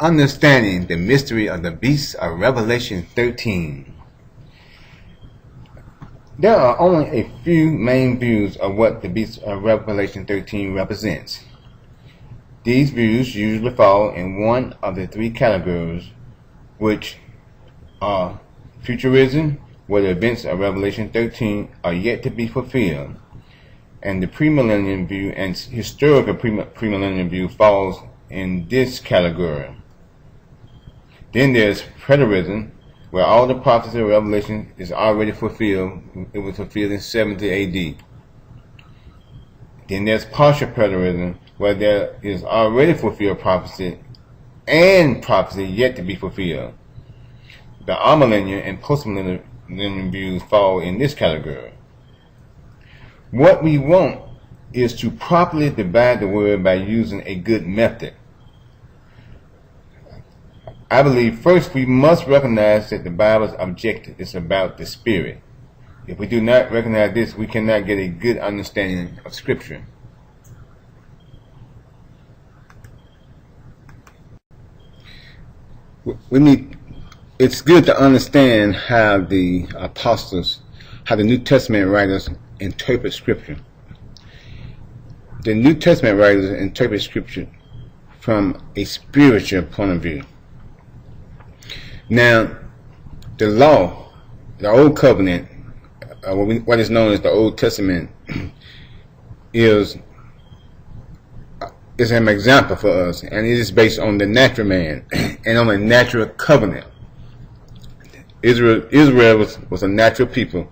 Understanding the mystery of the beasts of Revelation 13. There are only a few main views of what the beasts of Revelation 13 represents. These views usually fall in one of the three categories, which are futurism, where the events of Revelation 13 are yet to be fulfilled, and the premillennial view and historical premillennial view falls in this category. Then there's preterism, where all the prophecy of Revelation is already fulfilled. It was fulfilled in 70 AD. Then there's partial preterism, where there is already fulfilled prophecy and prophecy yet to be fulfilled. The amillennial and postmillennial views fall in this category. What we want is to properly divide the word by using a good method. I believe first we must recognize that the Bible's objective is about the Spirit. If we do not recognize this, we cannot get a good understanding of Scripture. It's good to understand how the apostles, how the New Testament writers interpret Scripture. The New Testament writers interpret Scripture from a spiritual point of view. Now, the law, the Old Covenant, what is known as the Old Testament, is an example for us, and it is based on the natural man and on a natural covenant. Israel was a natural people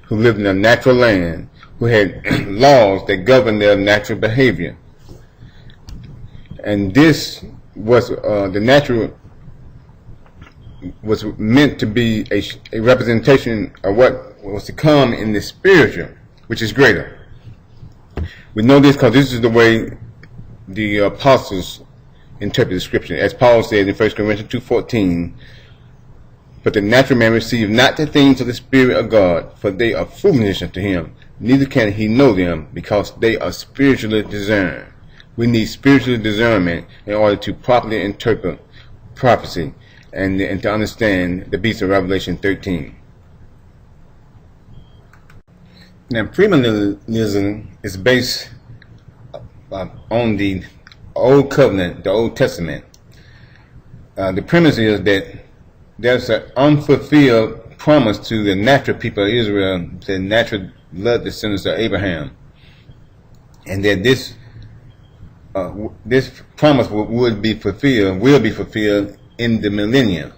who lived in a natural land, who had laws that governed their natural behavior. And this was the natural was meant to be a representation of what was to come in the spiritual, which is greater. We know this because this is the way the apostles interpret the Scripture. As Paul said in 1 Corinthians 2:14, "But the natural man receives not the things of the Spirit of God, for they are foolishness to him. Neither can he know them, because they are spiritually discerned." We need spiritual discernment in order to properly interpret prophecy and to understand the beast of Revelation 13. Now, premillennialism is based on the Old Covenant, the Old Testament. The premise is that there's an unfulfilled promise to the natural people of Israel, the natural blood descendants of Abraham, and that this promise will be fulfilled in the millennium.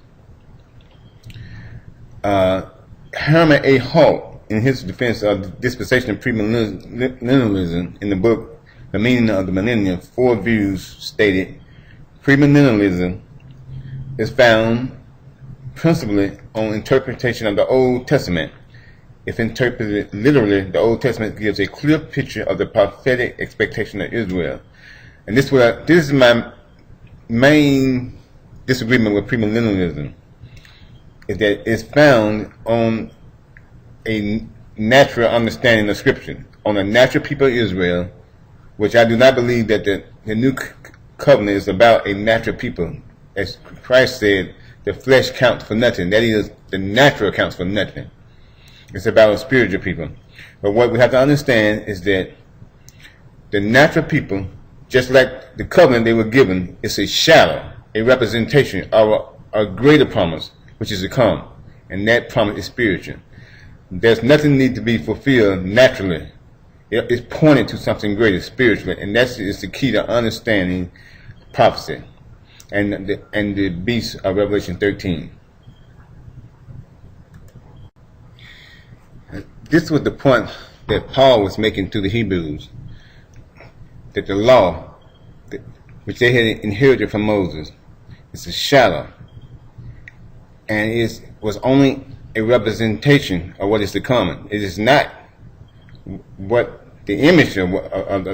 Herman A. Hart, in his defense of the dispensation of premillennialism, in the book The Meaning of the Millennium, 4 views stated, premillennialism is found principally on interpretation of the Old Testament. If interpreted literally, the Old Testament gives a clear picture of the prophetic expectation of Israel. And this is my main disagreement with premillennialism, is that it's found on a natural understanding of Scripture, on the natural people of Israel, which I do not believe that the new covenant is about a natural people. As Christ said, the flesh counts for nothing. That is, the natural counts for nothing. It's about a spiritual people. But what we have to understand is that the natural people, just like the covenant they were given, is a shadow, a representation of a greater promise, which is to come. And that promise is spiritual. There's nothing need to be fulfilled naturally. It's pointing to something greater spiritually, and that is the key to understanding prophecy and the beast of Revelation 13. This was the point that Paul was making to the Hebrews, that the law, which they had inherited from Moses, is a shadow, and it was only a representation of what is to come. It is not what the image of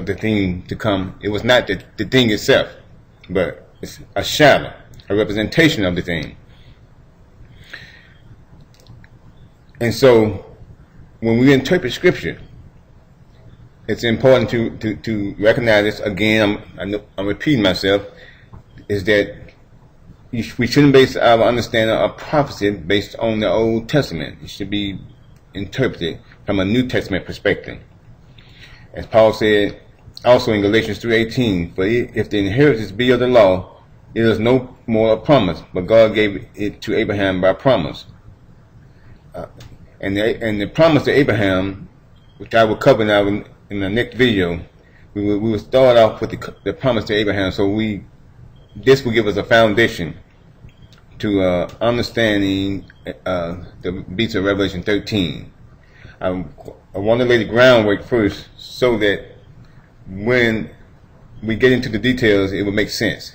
the thing to come. It was not the thing itself, but it's a shadow, a representation of the thing. And so, when we interpret Scripture, it's important to recognize this. Again, I'm repeating myself, is that we shouldn't base our understanding of prophecy based on the Old Testament. It should be interpreted from a New Testament perspective. As Paul said also in Galatians 3:18, for if the inheritance be of the law, it is no more a promise, but God gave it to Abraham by promise. And the promise to Abraham, which I will cover now in the next video, we will start off with the promise to Abraham. So this will give us a foundation to understanding the beats of Revelation 13. I want to lay the groundwork first so that when we get into the details, it will make sense.